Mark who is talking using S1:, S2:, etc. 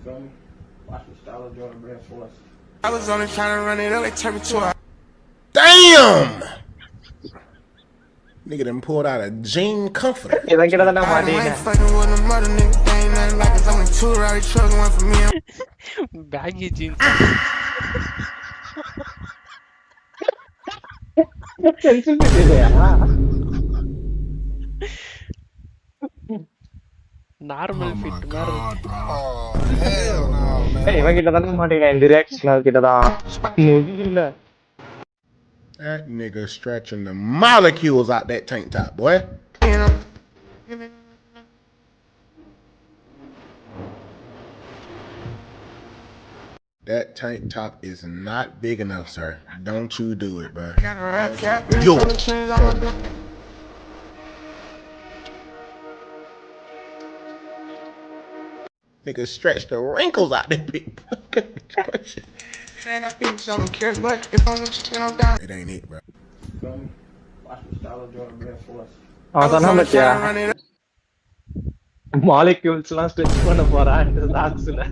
S1: Feel me? Watch the style of Jordan Brand Force.
S2: I was only trying to run it up, they turned me to a.
S3: Damn! Nigga done pulled out a jean comforter.
S4: ഇതെങ്കിലും തന്നെ
S2: I
S4: മാറ്റീന
S2: ain't fucking with a mother nigga, they ain't nothing like us. I'm in two rowdy trucks, one for me.
S5: Baggy jeans
S4: sensitivity ಇದೆಯಾ
S5: normal fit மாதிரி
S4: இவன் கிட்ட தானே மாட்டீங்க இந்த reaction கிட்டதான் முடியல
S3: That nigga stretching the molecules out that tank top, boy.
S2: You know?
S3: That tank top is not big enough, sir. Don't you do it, bro.
S2: Got a rap cap,
S3: Yo.
S2: full of trends on my back.
S3: Nigga stretch the wrinkles out that big.
S2: Man, I feel something cares, but if I'm just, down.
S3: It ain't it, bro.
S1: Feel me? Watch the style of Jordan Brand Force.
S4: அவன் சொன்னா
S2: only
S4: பத்தியா
S2: trying to run it up.
S4: Molecules எல்லாம் stretch பண்ண போறான் சாக்ஸ்ல